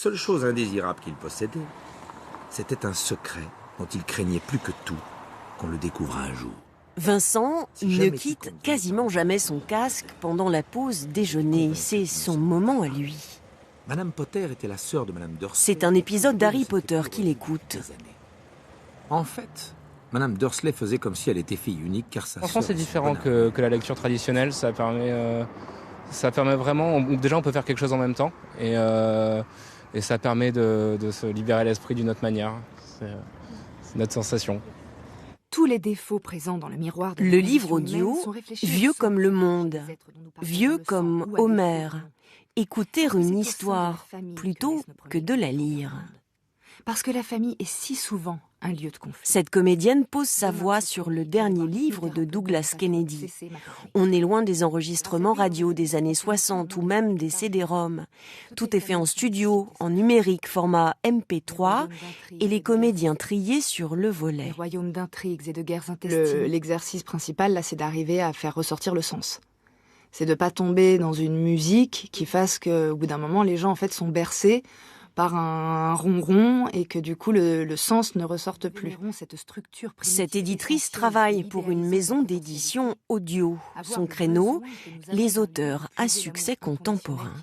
Seule chose indésirable qu'il possédait, c'était un secret dont il craignait plus que tout qu'on le découvre un jour. Vincent ne quitte quasiment jamais son casque pendant la pause déjeuner. C'est son moment à lui. Madame Potter était la sœur de Madame Dursley. C'est un épisode d'Harry Potter qu'il écoute. En fait, Madame Dursley faisait comme si elle était fille unique car sa Franchement, sœur c'est différent que la lecture traditionnelle. Ça permet vraiment... Déjà, on peut faire quelque chose en même temps. Et ça permet de se libérer l'esprit d'une autre manière. C'est notre sensation. Tous les défauts présents dans le miroir de le livre audio, vieux comme le monde, vieux comme Homère. Écouter une histoire plutôt que de la lire. Parce que la famille est si souvent un lieu de conflit. Cette comédienne pose sa voix sur le dernier livre de Douglas Kennedy. On est loin des enregistrements radio des années 60 ou même des CD-ROM. Tout est fait en studio, en numérique, format MP3, et les comédiens triés sur le volet. Les royaumes d'intrigues et de guerres intestines. L'exercice principal, là, c'est d'arriver à faire ressortir le sens. C'est de pas tomber dans une musique qui fasse qu'au bout d'un moment, les gens en fait sont bercés par un ronron et que du coup le sens ne ressorte plus. Cette éditrice travaille pour une maison d'édition audio. Son créneau, les auteurs à succès contemporain.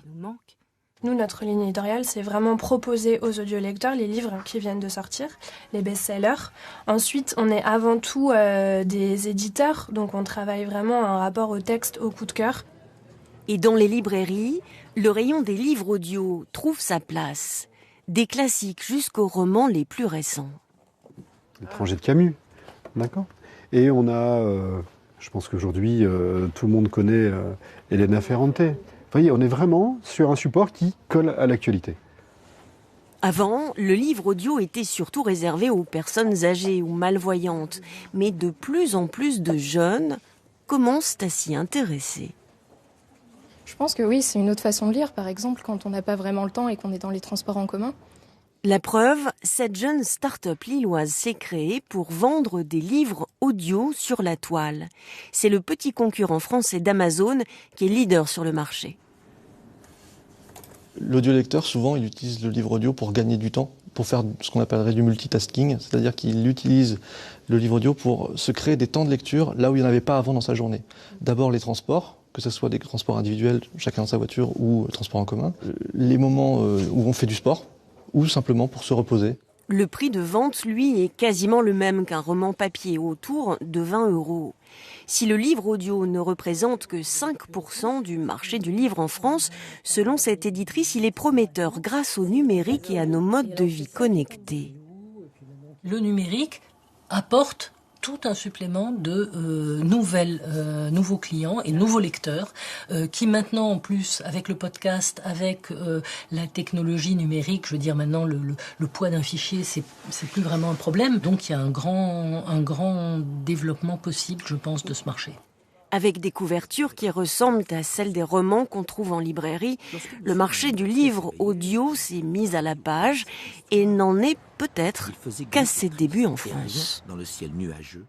Nous, notre ligne éditoriale, c'est vraiment proposer aux audiolecteurs les livres qui viennent de sortir, les best-sellers. Ensuite, on est avant tout des éditeurs, donc on travaille vraiment un rapport au texte, au coup de cœur. Et dans les librairies, le rayon des livres audio trouve sa place. Des classiques jusqu'aux romans les plus récents. L'étranger de Camus, d'accord. Et on a, je pense qu'aujourd'hui, tout le monde connaît Elena Ferrante. Vous voyez, on est vraiment sur un support qui colle à l'actualité. Avant, le livre audio était surtout réservé aux personnes âgées ou malvoyantes. Mais de plus en plus de jeunes commencent à s'y intéresser. Je pense que oui, c'est une autre façon de lire, par exemple, quand on n'a pas vraiment le temps et qu'on est dans les transports en commun. La preuve, cette jeune start-up lilloise s'est créée pour vendre des livres audio sur la toile. C'est le petit concurrent français d'Amazon qui est leader sur le marché. L'audiolecteur, souvent, il utilise le livre audio pour gagner du temps, pour faire ce qu'on appellerait du multitasking, c'est-à-dire qu'il utilise le livre audio pour se créer des temps de lecture là où il n'y en avait pas avant dans sa journée. D'abord les transports, que ce soit des transports individuels, chacun dans sa voiture, ou transports en commun, les moments où on fait du sport, ou simplement pour se reposer. Le prix de vente, lui, est quasiment le même qu'un roman papier, autour de 20 €. Si le livre audio ne représente que 5% du marché du livre en France, selon cette éditrice, il est prometteur grâce au numérique et à nos modes de vie connectés. Le numérique apporte tout un supplément de nouveaux clients et nouveaux lecteurs qui maintenant, en plus, avec le podcast, avec la technologie numérique, je veux dire maintenant le poids d'un fichier, c'est plus vraiment un problème. Donc il y a un grand développement possible, je pense, de ce marché. Avec des couvertures qui ressemblent à celles des romans qu'on trouve en librairie, le marché du livre audio s'est mis à la page et n'en est peut-être qu'à ses débuts en France. Dans le ciel nuageux.